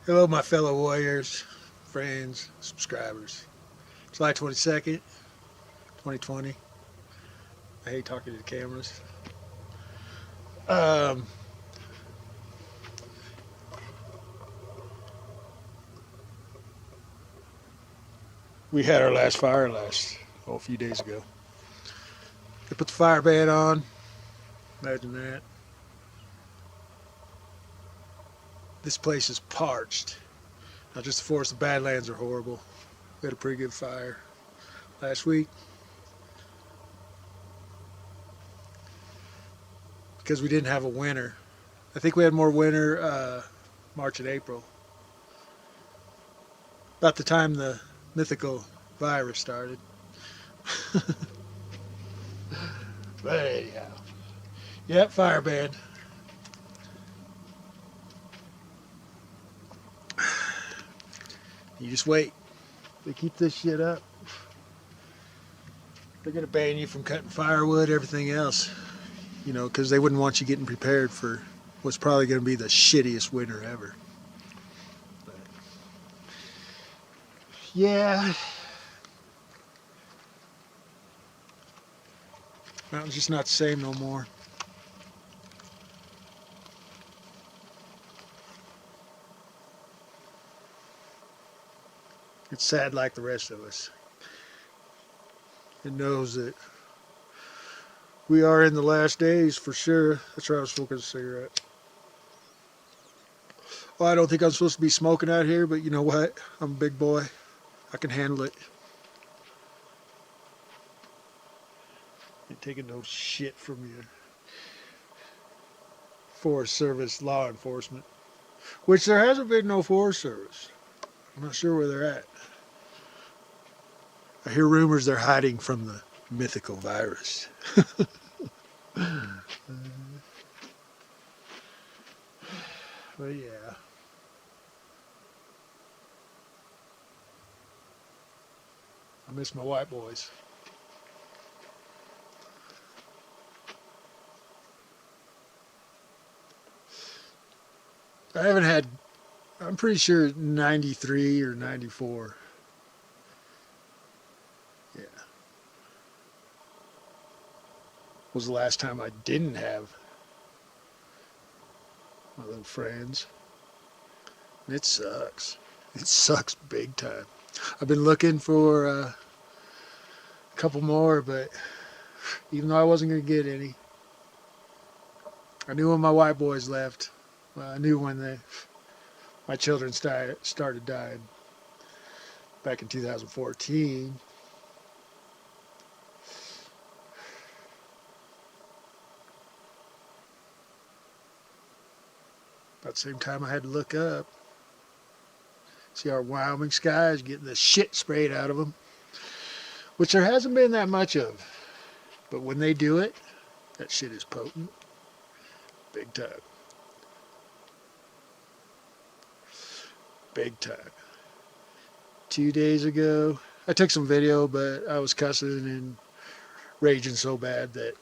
Hello, my fellow warriors, friends, subscribers. July 22nd, 2020. I hate talking to the cameras. Um, we had our last fire a few days ago. They put the fire ban on. Imagine that. This place is parched. Not just the forest, the Badlands are horrible. We had a pretty good fire last week. Because we didn't have a winter. I think we had more winter March and April. About the time the mythical virus started. But anyhow. Yep, fire ban. You just wait. They keep this shit up. They're going to ban you from cutting firewood, everything else. You know, because they wouldn't want you getting prepared for what's probably going to be the shittiest winter ever. But, yeah. Mountain's just not the same no more. It's sad like the rest of us. It knows that we are in the last days for sure. That's why I was smoking a cigarette. Well, I don't think I'm supposed to be smoking out here, but you know what? I'm a big boy. I can handle it. Ain't taking no shit from you. Forest Service law enforcement. Which there hasn't been no Forest Service. I'm not sure where they're at. I hear rumors they're hiding from the mythical virus. But yeah. I miss my white boys. I haven't had, I'm pretty sure 93 or 94. Yeah. Was the last time I didn't have my little friends. And it sucks. It sucks big time. I've been looking for a couple more, but even though I wasn't going to get any, I knew when my white boys left. Well, I knew when my children started dying back in 2014. About the same time I had to look up. See our Wyoming skies getting the shit sprayed out of them. Which there hasn't been that much of. But when they do it, that shit is potent. Big time. Big time. 2 days ago, I took some video, but I was cussing and raging so bad that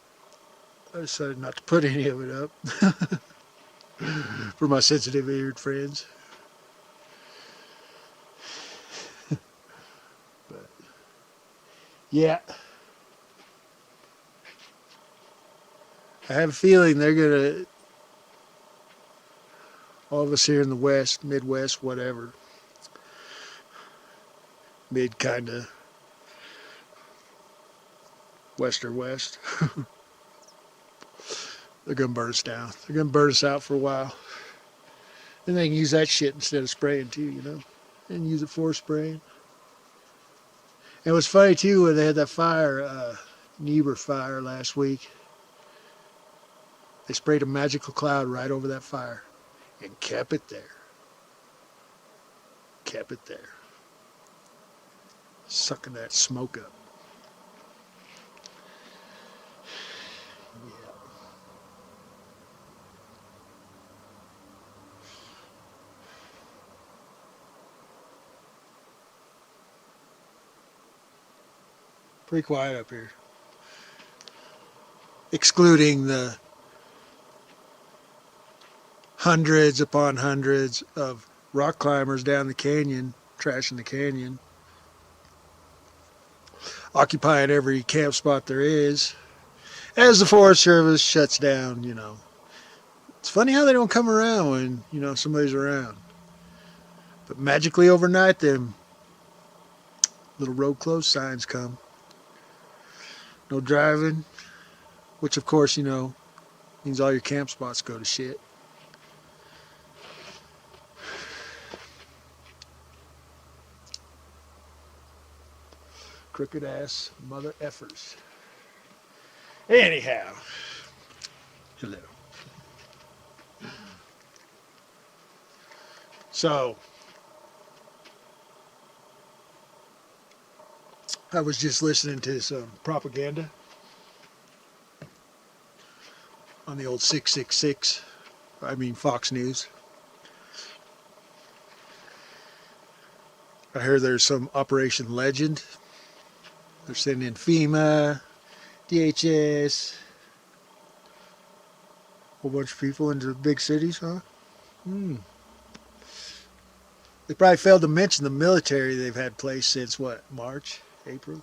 I decided not to put any of it up. For my sensitive eared friends. But yeah, I have a feeling they're gonna, all of us here in the West, Midwest, whatever, mid kind of West or West, they're gonna burn us down. They're gonna burn us out for a while. And they can use that shit instead of spraying too, you know, and use it for spraying. And it was funny too when they had that fire, Niebuhr fire last week. They sprayed a magical cloud right over that fire and kept it there. Kept it there. Sucking that smoke up. Yeah. Pretty quiet up here. Excluding the hundreds upon hundreds of rock climbers down the canyon, trashing the canyon, occupying every camp spot there is, as the Forest Service shuts down, It's funny how they don't come around when, somebody's around. But magically overnight, them little road closed signs come. No driving, which of course, means all your camp spots go to shit. Crooked ass mother effers. Anyhow, hello. So, I was just listening to some propaganda on the old 666, Fox News. I heard there's some Operation Legend. They're sending FEMA, DHS, a whole bunch of people into the big cities, huh? They probably failed to mention the military they've had placed since, what, March, April?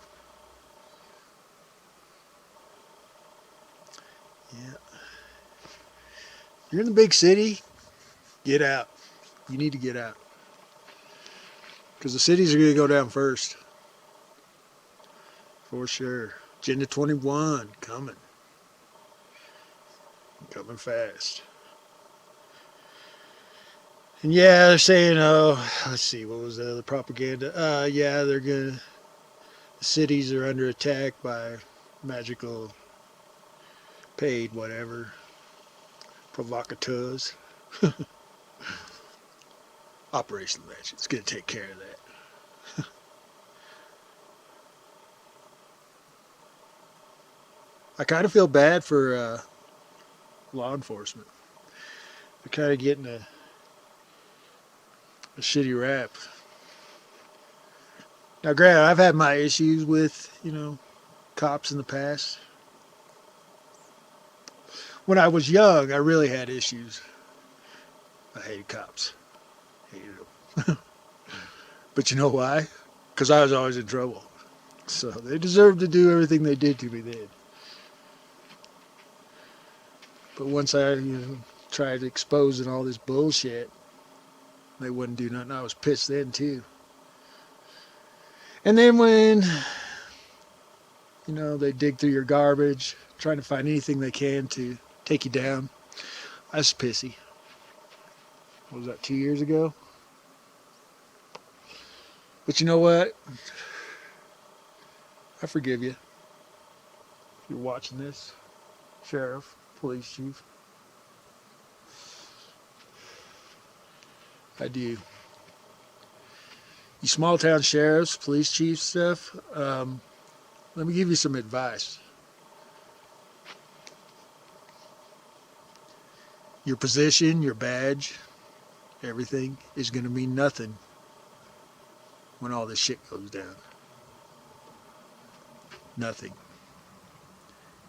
Yeah. You're in the big city, get out. You need to get out. Because the cities are going to go down first. For sure. Agenda 21 coming. Coming fast. And yeah, they're saying, let's see, what was the other propaganda? The cities are under attack by magical, paid, whatever, provocateurs. Operation Legend. It's going to take care of that. I kind of feel bad for law enforcement. They're kind of getting a shitty rap. Now, granted, I've had my issues with, cops in the past. When I was young, I really had issues. I hated cops. Hated them. But you know why? Because I was always in trouble. So they deserved to do everything they did to me then. But once I, tried exposing all this bullshit, they wouldn't do nothing. I was pissed then too. And then when, they dig through your garbage, trying to find anything they can to take you down, I was pissy. What was that, 2 years ago? But you know what? I forgive you. If you're watching this, Sheriff, Police Chief. I do. You small town sheriffs, police chiefs stuff, let me give you some advice. Your position, your badge, everything is going to mean nothing when all this shit goes down. Nothing.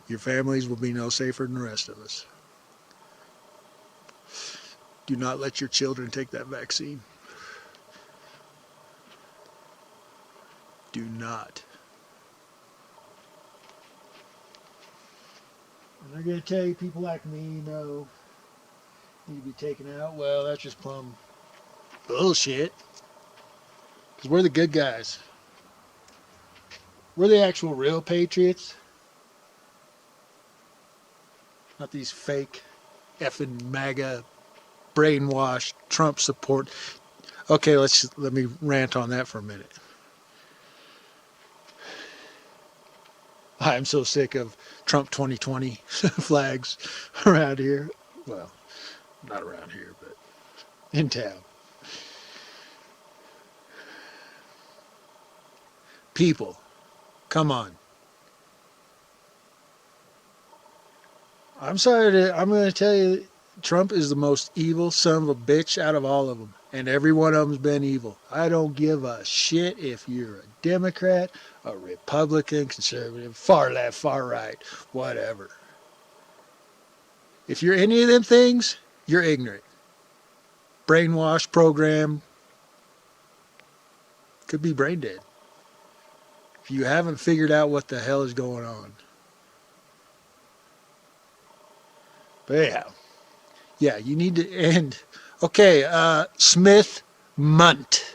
Your families will be no safer than the rest of us. Do not let your children take that vaccine. Do not. And they're going to tell you, people like me, need to be taken out. Well, that's just plumb bullshit. Because we're the good guys. We're the actual real patriots. Not these fake effing MAGA brainwashed Trump support. Okay, let me rant on that for a minute. I'm so sick of Trump 2020 flags around here. Well, not around here, but in town. People, come on. I'm going to tell you, Trump is the most evil son of a bitch out of all of them. And every one of them's been evil. I don't give a shit if you're a Democrat, a Republican, conservative, far left, far right, whatever. If you're any of them things, you're ignorant. brainwash program. Could be brain dead. If you haven't figured out what the hell is going on. But anyhow, yeah, you need to end. Okay, Smith-Mundt,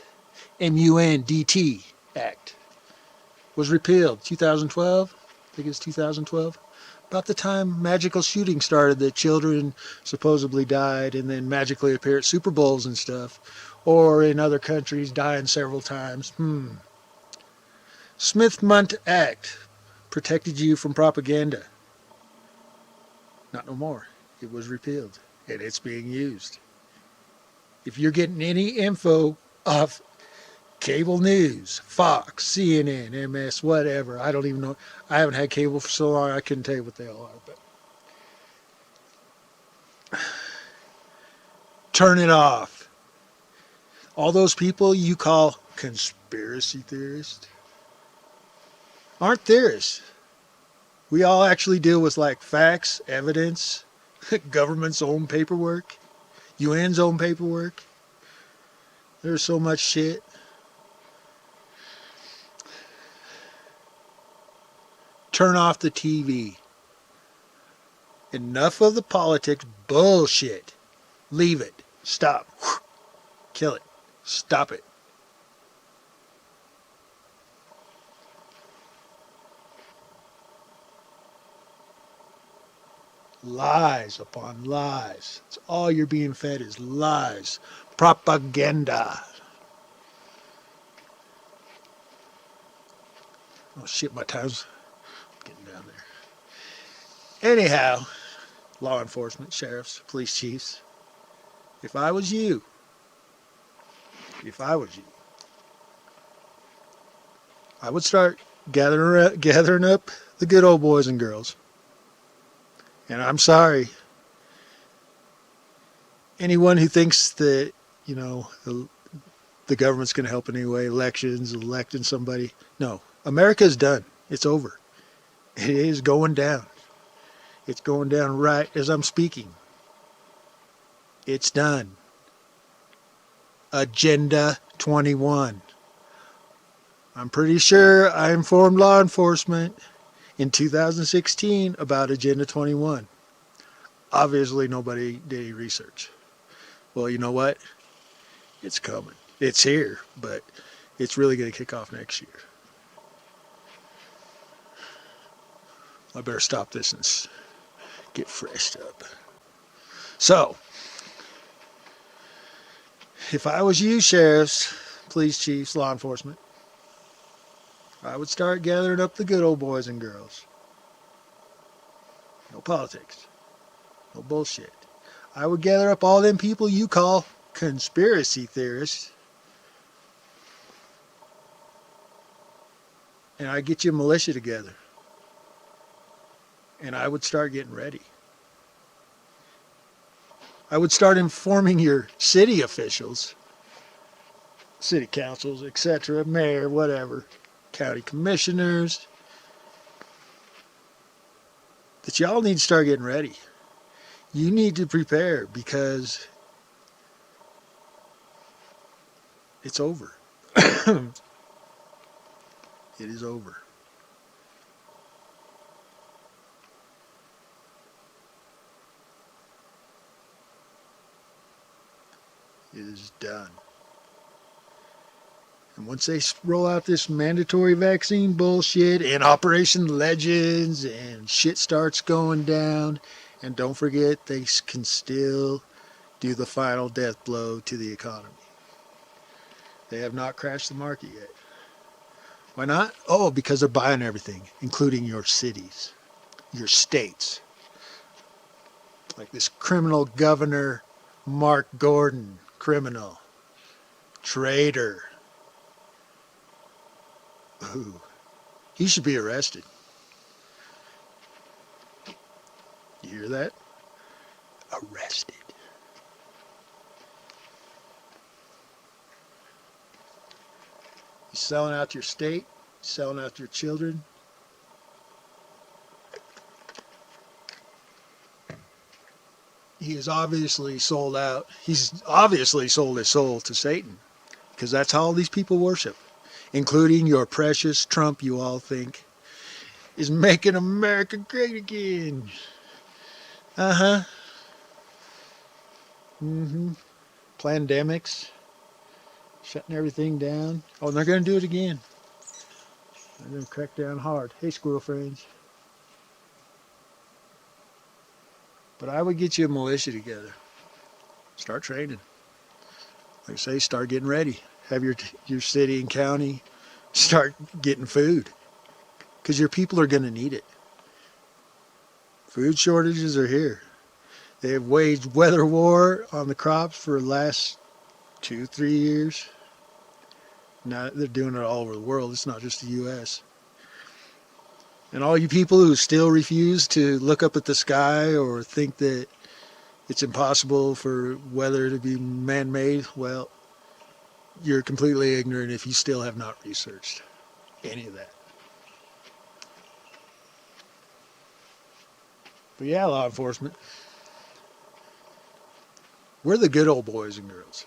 M-U-N-D-T Act was repealed 2012. I think it's 2012. About the time magical shooting started that children supposedly died and then magically appear at Super Bowls and stuff. Or in other countries dying several times. Smith-Mundt Act protected you from propaganda. Not no more. It was repealed and it's being used. If you're getting any info off cable news, Fox, CNN, MS, whatever, I don't even know. I haven't had cable for so long I couldn't tell you what they all are. But turn it off. All those people you call conspiracy theorists aren't theorists. We all actually deal with like facts, evidence, government's own paperwork, UN's own paperwork. There's so much shit. Turn off the TV. Enough of the politics bullshit. Leave it. Stop. Kill it. Stop it. Lies upon lies. It's all you're being fed is lies. Propaganda. Oh shit, my time's getting down there. Anyhow, law enforcement, sheriffs, police chiefs, if I was you, I would start gathering up the good old boys and girls. And I'm sorry, anyone who thinks that, you know, the government's going to help in any way, elections, electing somebody. No, America's done. It's over. It is going down. It's going down right as I'm speaking. It's done. Agenda 21. I'm pretty sure I informed law enforcement in 2016 about Agenda 21. Obviously, nobody did any research. Well, you know what? It's coming. It's here, but it's really going to kick off next year. I better stop this and get freshed up. So, if I was you, sheriffs, police chiefs, law enforcement, I would start gathering up the good old boys and girls. No politics. No bullshit. I would gather up all them people you call conspiracy theorists. And I'd get you a militia together. And I would start getting ready. I would start informing your city officials, city councils, etc., mayor, whatever, county commissioners, that y'all need to start getting ready. You need to prepare because it's over. It is over. It is done. And once they roll out this mandatory vaccine bullshit and Operation Legends and shit starts going down, and don't forget they can still do the final death blow to the economy. They have not crashed the market yet. Why not? Oh, because they're buying everything, including your cities, your states. Like this criminal governor, Mark Gordon, criminal, traitor. Ooh, he should be arrested. You hear that? Arrested. He's selling out your state, selling out your children. he is obviously sold out. He's obviously sold his soul to Satan, because that's how all these people worship, including your precious Trump, you all think is making America great again. Uh-huh. Mm-hmm. Pandemics, shutting everything down. Oh, and they're going to do it again. They're going to crack down hard. Hey, squirrel friends. But I would get you a militia together. Start training. Like I say, start getting ready. Have your city and county start getting food, because your people are going to need it. Food shortages are here. They have waged weather war on the crops for the last 2-3 years. Now they're doing it all over the world. It's not just the U.S. And all you people who still refuse to look up at the sky or think that it's impossible for weather to be man-made, well, you're completely ignorant if you still have not researched any of that. But yeah, law enforcement, we're the good old boys and girls.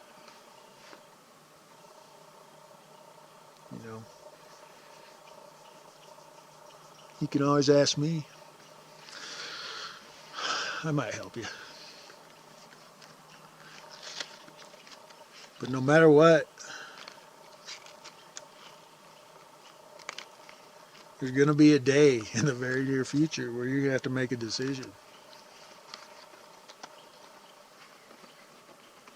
You know, you can always ask me. I might help you. But no matter what, there's going to be a day in the very near future where you're going to have to make a decision.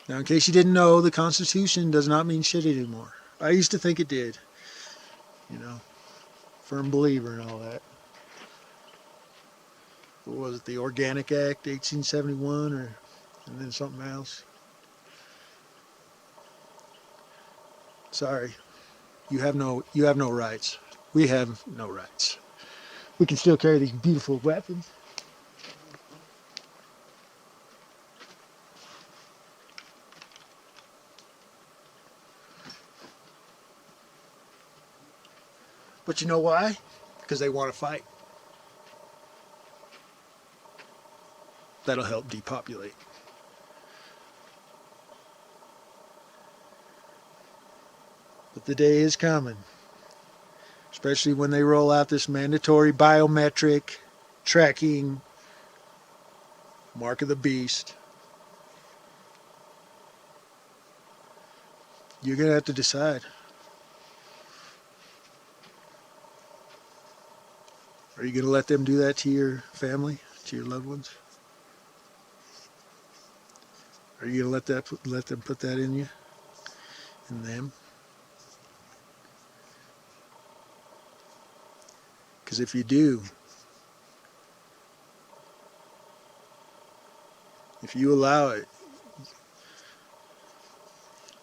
Now, in case you didn't know, the Constitution does not mean shit anymore. I used to think it did. You know, firm believer and all that. What was it, the Organic Act, 1871, and then something else? Sorry, you have no rights. We have no rights. We can still carry these beautiful weapons. But you know why? Because they want to fight. That'll help depopulate. But the day is coming, especially when they roll out this mandatory biometric tracking, mark of the beast. You're going to have to decide. Are you going to let them do that to your family, to your loved ones? Are you going to let them put that in you, in them? Because if you do, if you allow it,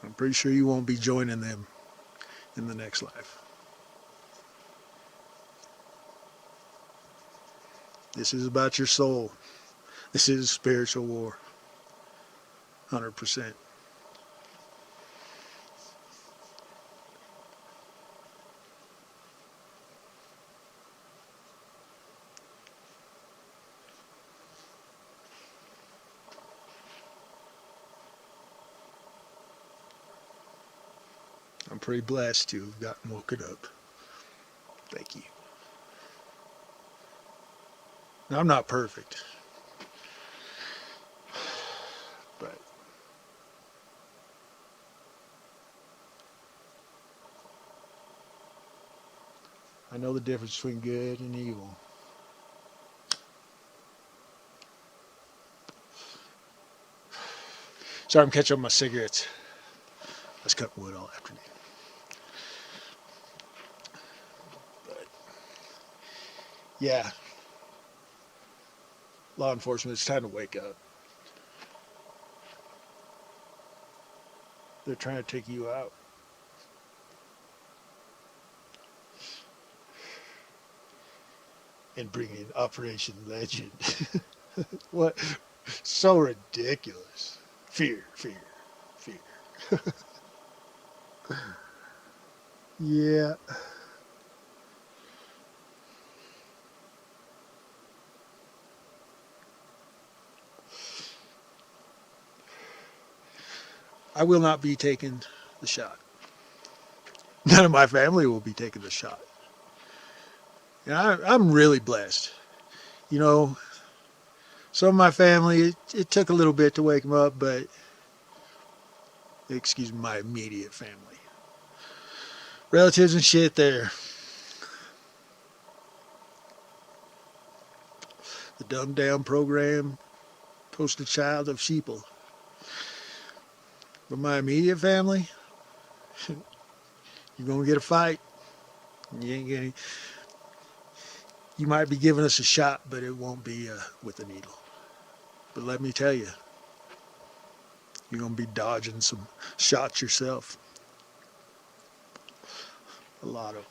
I'm pretty sure you won't be joining them in the next life. This is about your soul. This is spiritual war. 100%. I'm pretty blessed to have gotten woken up. Thank you. Now, I'm not perfect, but I know the difference between good and evil. Sorry, I'm catching up my cigarettes. I was cutting wood all afternoon. But yeah, law enforcement, it's time to wake up. They're trying to take you out. And bring in Operation Legend. What? So ridiculous. Fear, fear, fear. Yeah. I will not be taking the shot. None of my family will be taking the shot. And I'm really blessed. You know, some of my family, it took a little bit to wake them up, but, excuse me, my immediate family. Relatives and shit there. The dumbed down program, poster child of sheeple. But my immediate family, you're going to get a fight. You ain't getting. You might be giving us a shot, but it won't be with a needle. But let me tell you, you're going to be dodging some shots yourself. A lot of them.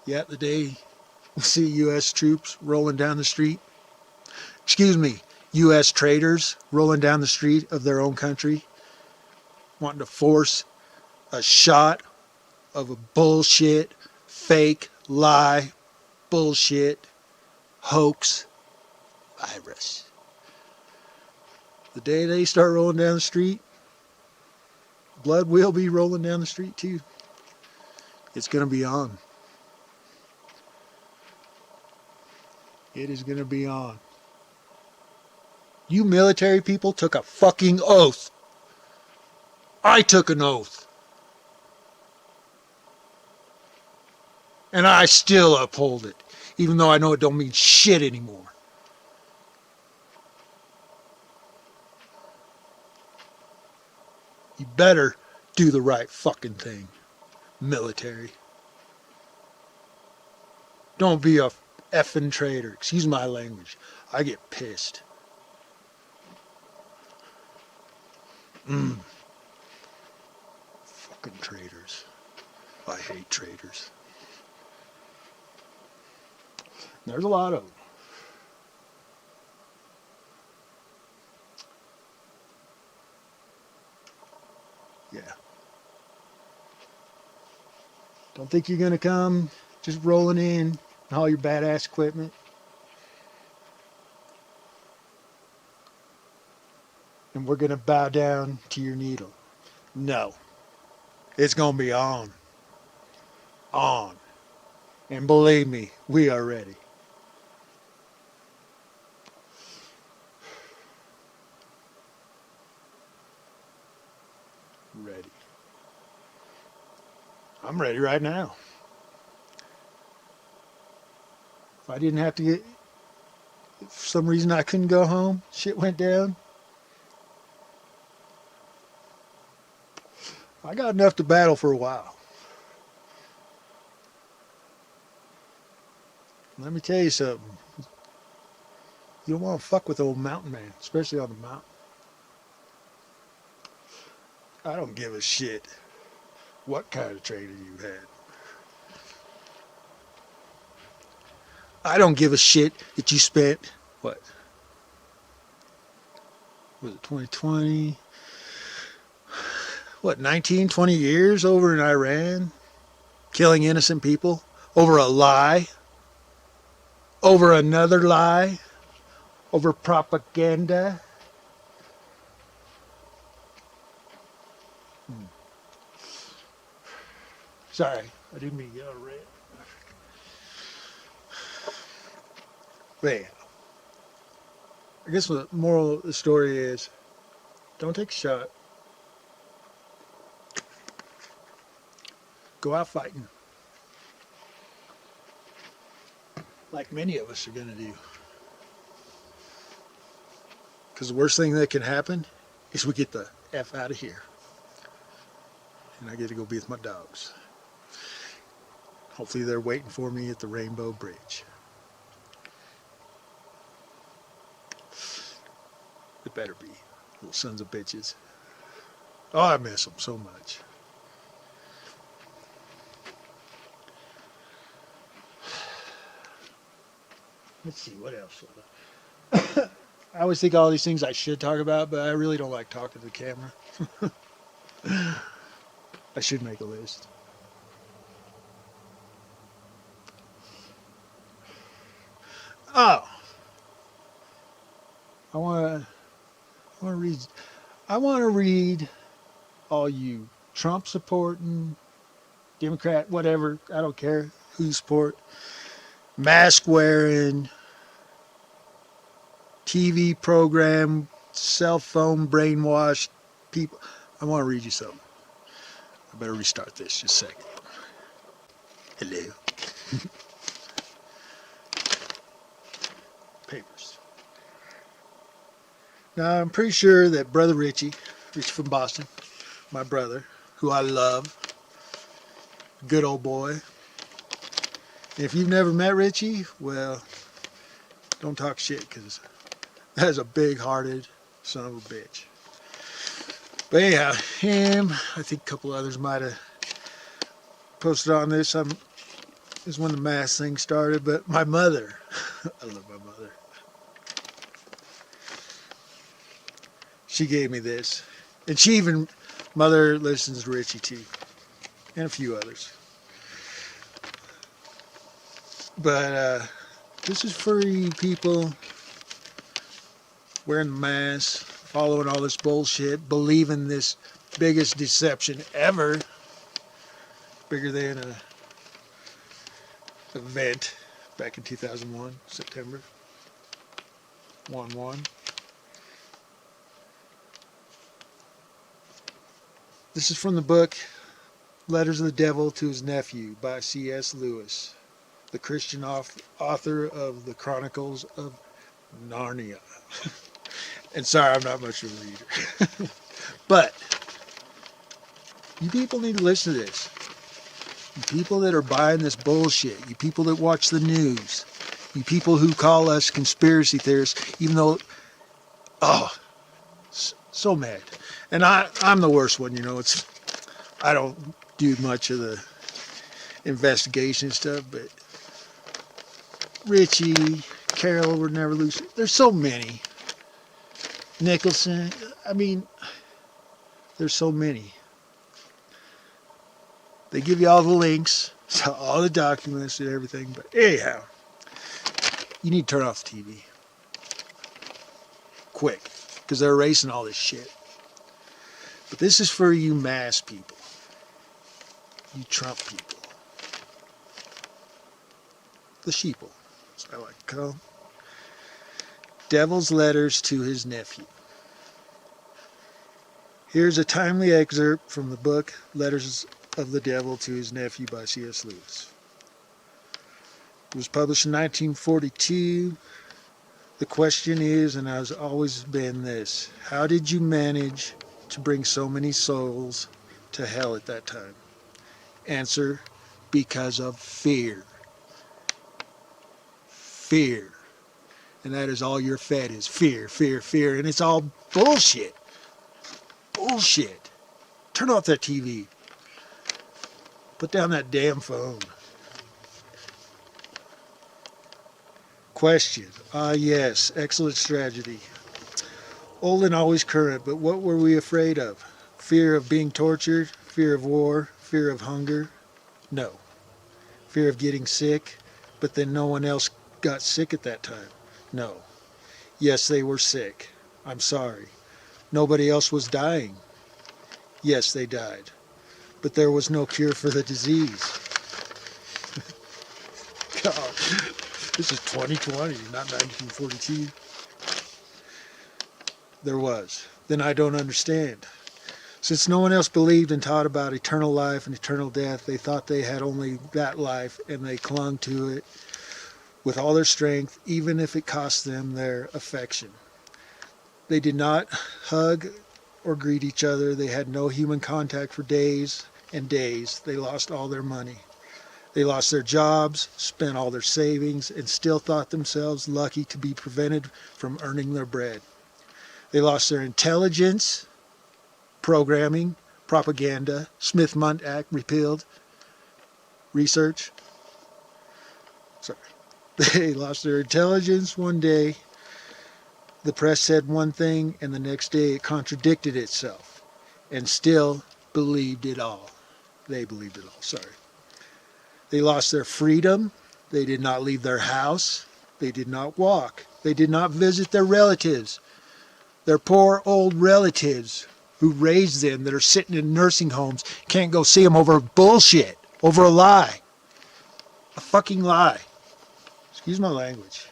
Yeah, the day we see U.S. troops rolling down the street, excuse me, U.S. traders rolling down the street of their own country, wanting to force a shot of a bullshit, fake, lie, bullshit, hoax virus. The day they start rolling down the street, blood will be rolling down the street too. It's going to be on. It is going to be on. You military people took a fucking oath. I took an oath. And I still uphold it, even though I know it don't mean shit anymore. You better do the right fucking thing, military. Don't be a effing traitor. Excuse my language. I get pissed. Fucking traitors. I hate traitors. There's a lot of them. Yeah. Don't think you're going to come just rolling in all your badass equipment. And we're going to bow down to your needle. No. It's going to be on. On. And believe me, we are ready. Ready. I'm ready right now. If I didn't have to get, if for some reason I couldn't go home, shit went down, I got enough to battle for a while. Let me tell you something. You don't want to fuck with old mountain man, especially on the mountain. I don't give a shit what kind of training you had. I don't give a shit that you spent, what? Was it 2020? What, 19, 20 years over in Iran? Killing innocent people over a lie? Over another lie? Over propaganda? Sorry, I didn't mean to get on red. But yeah, I guess the moral of the story is, don't take a shot. Go out fighting. Like many of us are going to do. Because the worst thing that can happen is we get the F out of here. And I get to go be with my dogs. Hopefully they're waiting for me at the Rainbow Bridge. It better be. Little sons of bitches. Oh, I miss them so much. Let's see, what else? I always think all these things I should talk about, but I really don't like talking to the camera. I should make a list. Oh, I want to read. I want to read all you Trump supporting, Democrat, whatever. I don't care who you support. Mask wearing, TV program, cell phone brainwashed people. I want to read you something. I better restart this just a second. Hello. Papers. Now, I'm pretty sure that Brother Richie from Boston, my brother, who I love, good old boy. And if you've never met Richie, well, don't talk shit, because that's a big-hearted son of a bitch. But anyhow, him, I think a couple others might have posted on this. This is when the mask thing started, but my mother, I love my mother. She gave me this. And mother listens to Richie too. And a few others. But this is for you people wearing the mask, following all this bullshit, believing this biggest deception ever, bigger than an event back in 2001, September 1/1. This is from the book Letters of the Devil to His Nephew by C.S. Lewis, the Christian author of the Chronicles of Narnia. And sorry, I'm not much of a reader. But you people need to listen to this. You people that are buying this bullshit, you people that watch the news, you people who call us conspiracy theorists, even though, so mad. And I'm the worst one, I don't do much of the investigation stuff, but Richie, Carol would never lose. There's so many. Nicholson, there's so many. They give you all the links to all the documents and everything, but anyhow, you need to turn off the TV. Quick, because they're erasing all this shit. But this is for you mass people. You Trump people. The sheeple, as I like to call them. Devil's Letters to His Nephew. Here's a timely excerpt from the book Letters of the Devil to His Nephew by C.S. Lewis. It was published in 1942. The question is, and has always been this: how did you manage to bring so many souls to hell at that time? Answer: because of fear. Fear. And that is all you're fed is fear, fear, fear. And it's all bullshit. Bullshit. Turn off that TV. Put down that damn phone. Question. Yes. Excellent strategy. Old and always current, but what were we afraid of? Fear of being tortured? Fear of war? Fear of hunger? No. Fear of getting sick, but then no one else got sick at that time? No. Yes, they were sick. I'm sorry. Nobody else was dying. Yes, they died. But there was no cure for the disease. God, this is 2020, not 1942. There was. Then I don't understand. Since no one else believed and taught about eternal life and eternal death, they thought they had only that life, and they clung to it with all their strength, even if it cost them their affection. They did not hug or greet each other. They had no human contact for days and days. They lost all their money. They lost their jobs, spent all their savings, and still thought themselves lucky to be prevented from earning their bread. They lost their intelligence, programming, propaganda, Smith-Mundt Act repealed, research. They lost their intelligence one day. The press said one thing, and the next day it contradicted itself, and still believed it all. They believed it all, sorry. They lost their freedom. They did not leave their house. They did not walk. They did not visit their relatives. Their poor old relatives who raised them that are sitting in nursing homes can't go see them over bullshit, over a lie. A fucking lie. Excuse my language.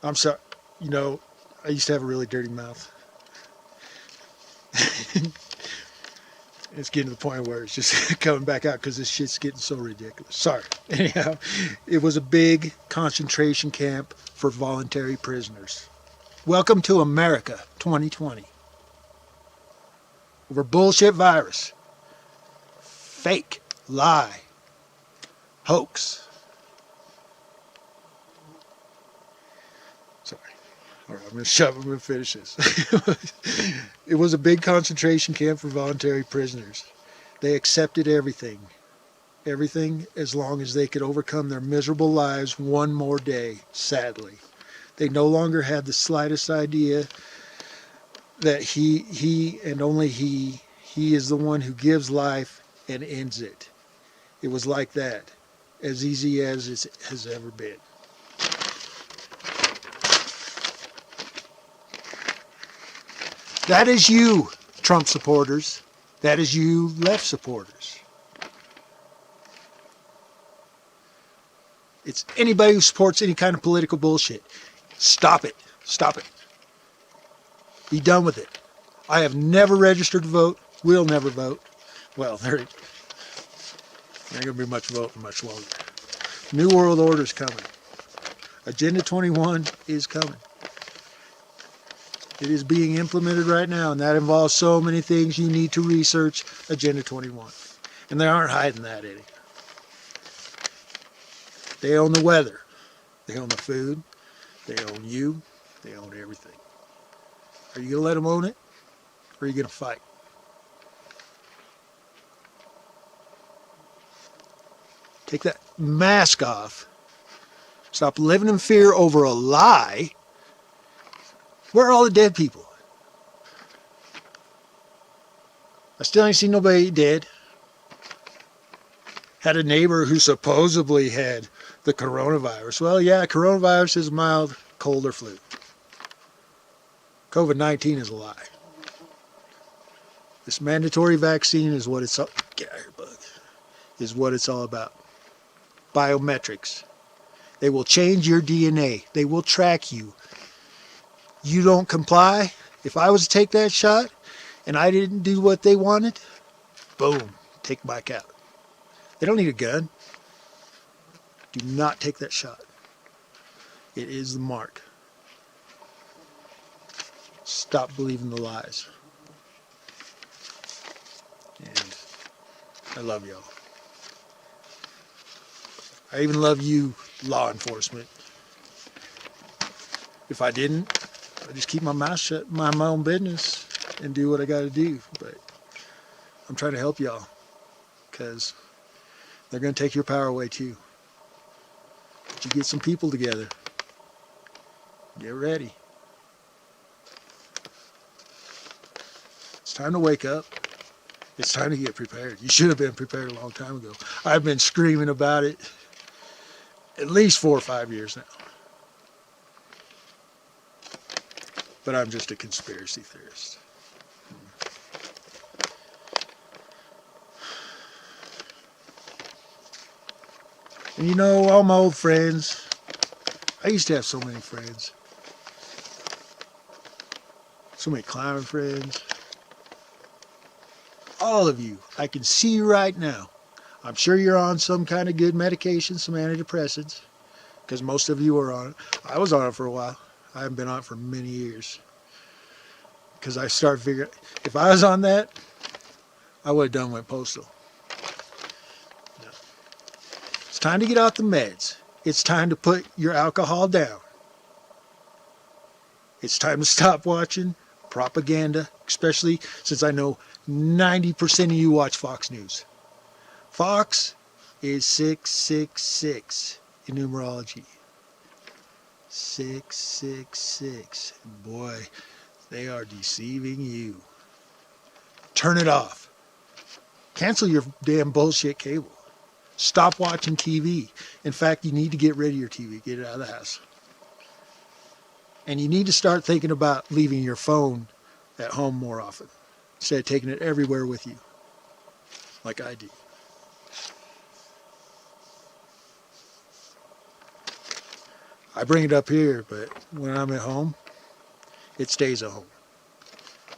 I'm sorry. You know, I used to have a really dirty mouth. It's getting to the point where it's just coming back out because this shit's getting so ridiculous. Sorry. Anyhow, it was a big concentration camp for voluntary prisoners. Welcome to America 2020. Over bullshit virus. Fake. Lie. Hoax. Sorry. All right, I'm going to finish this. It was a big concentration camp for voluntary prisoners. They accepted everything. Everything as long as they could overcome their miserable lives one more day, sadly. They no longer had the slightest idea that he and only he is the one who gives life and ends it. It was like that, as easy as it has ever been. That is you, Trump supporters. That is you, left supporters. It's anybody who supports any kind of political bullshit. Stop it. Stop it. Be done with it. I have never registered to vote. Will never vote. Well, there ain't going to be much voting much longer. New World Order is coming. Agenda 21 is coming. It is being implemented right now, and that involves so many things you need to research Agenda 21. And they aren't hiding that, Eddie. They own the weather. They own the food. They own you. They own everything. Are you going to let them own it? Or are you going to fight? Take that mask off. Stop living in fear over a lie. Where are all the dead people? I still ain't seen nobody dead. Had a neighbor who supposedly had the coronavirus. Well, yeah, coronavirus is a mild cold or flu. COVID-19 is a lie. This mandatory vaccine is what it's all, get out of here, bug, is what it's all about. Biometrics. They will change your DNA. They will track you. You don't comply. If I was to take that shot and I didn't do what they wanted, boom, take back out. They don't need a gun. Do not take that shot. It is the mark. Stop believing the lies. And I love y'all. I even love you, law enforcement. If I didn't, I just keep my mouth shut, mind my own business, and do what I got to do. But I'm trying to help y'all, because they're going to take your power away too. But you get some people together. Get ready. It's time to wake up. It's time to get prepared. You should have been prepared a long time ago. I've been screaming about it at least 4 or 5 years now. But I'm just a conspiracy theorist. And you know, all my old friends, I used to have so many friends. So many clowning friends. All of you, I can see you right now. I'm sure you're on some kind of good medication, some antidepressants, because most of you are on it. I was on it for a while. I haven't been on it for many years. Because I started figuring, if I was on that, I would have done went postal. No. It's time to get off the meds. It's time to put your alcohol down. It's time to stop watching propaganda, especially since I know 90% of you watch Fox News. Fox is 666 in numerology. 666. Boy, they are deceiving you. Turn it off. Cancel your damn bullshit cable. Stop watching TV. In fact, you need to get rid of your TV. Get it out of the house. And you need to start thinking about leaving your phone at home more often, instead of taking it everywhere with you, like I do. I bring it up here, but when I'm at home, it stays at home.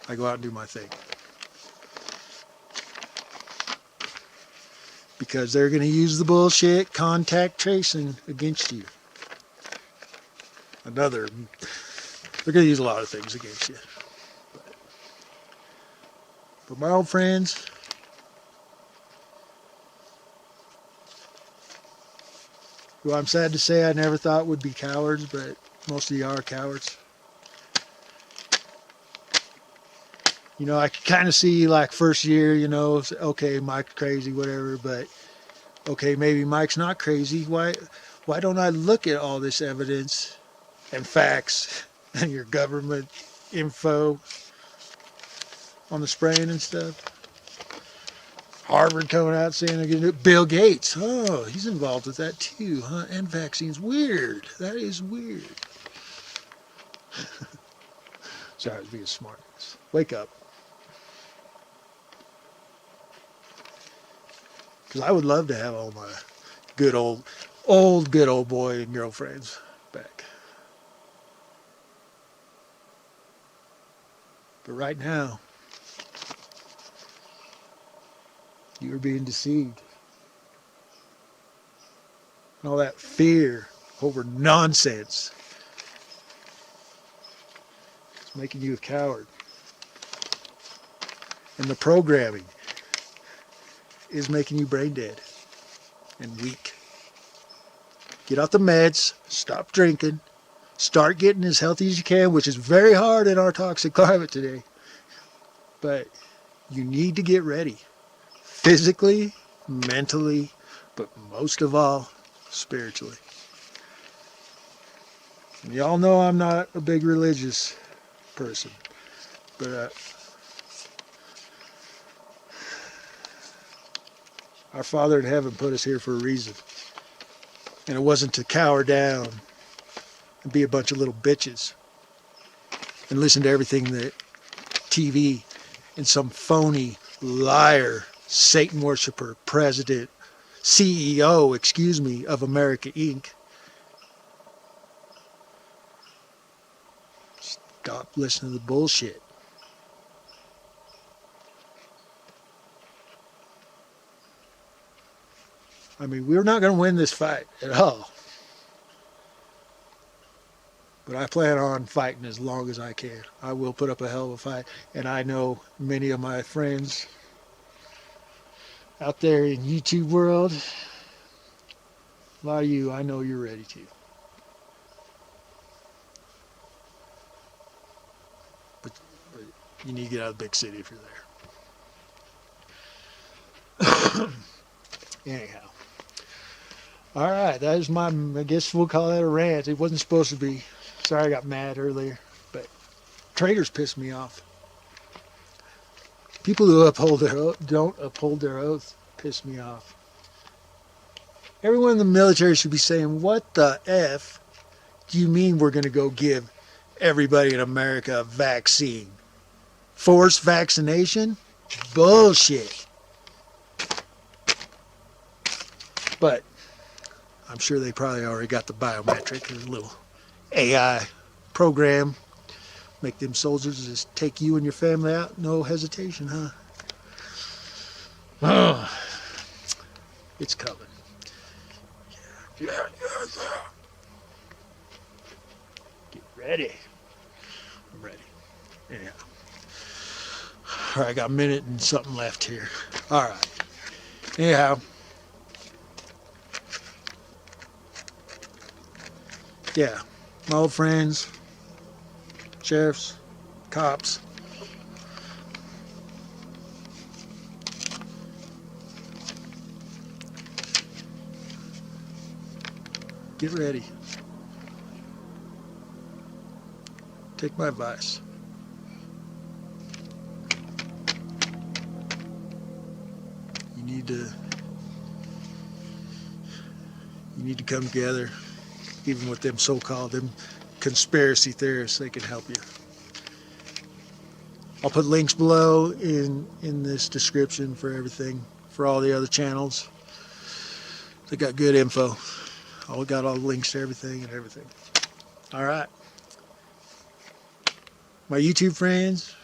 I go out and do my thing. Because they're going to use the bullshit contact tracing against you. They're going to use a lot of things against you. But my old friends, who I'm sad to say I never thought would be cowards, but most of you are cowards. You know, I could kind of see, like, first year, you know, okay, Mike's crazy, whatever, but okay, maybe Mike's not crazy. Why don't I look at all this evidence and facts and your government info on the spraying and stuff? Harvard coming out saying they're going to do it. Bill Gates, oh, he's involved with that too, huh? And vaccines, weird. That is weird. Sorry, I was being smart. Wake up. Because I would love to have all my good old boy and girlfriends back. But right now, you are being deceived. And all that fear over nonsense is making you a coward. And the programming is making you brain dead and weak. Get off the meds, stop drinking, start getting as healthy as you can, which is very hard in our toxic climate today. But you need to get ready. Physically, mentally, but most of all, spiritually. And y'all know I'm not a big religious person, but our Father in heaven put us here for a reason. And it wasn't to cower down and be a bunch of little bitches and listen to everything that TV and some phony liar, Satan worshiper, president, CEO, of America Inc. Stop listening to the bullshit. I mean, we're not going to win this fight at all. But I plan on fighting as long as I can. I will put up a hell of a fight. And I know many of my friends out there in YouTube world, a lot of you, I know you're ready to. But you need to get out of the big city if you're there. Anyhow. All right, that is I guess we'll call that a rant. It wasn't supposed to be. Sorry I got mad earlier, but traitors piss me off. People who don't uphold their oath piss me off. Everyone in the military should be saying, what the F do you mean we're going to go give everybody in America a vaccine? Forced vaccination? Bullshit. But I'm sure they probably already got the biometric, a little AI program. Make them soldiers just take you and your family out, no hesitation, huh? Oh, it's coming. Yeah. Get ready. I'm ready. Anyhow. All right, I got a minute and something left here. All right. Anyhow. Yeah, my old friends, sheriffs, cops. Get ready. Take my advice. You need to You need to come together. Even with them so-called them conspiracy theorists, they can help you. I'll put links below in this description for everything, for all the other channels. They got good info. I got all the links to everything and everything. All right. My YouTube friends,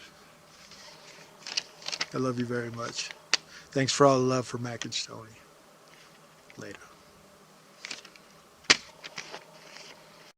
I love you very much. Thanks for all the love for Mac and Stoney. Later.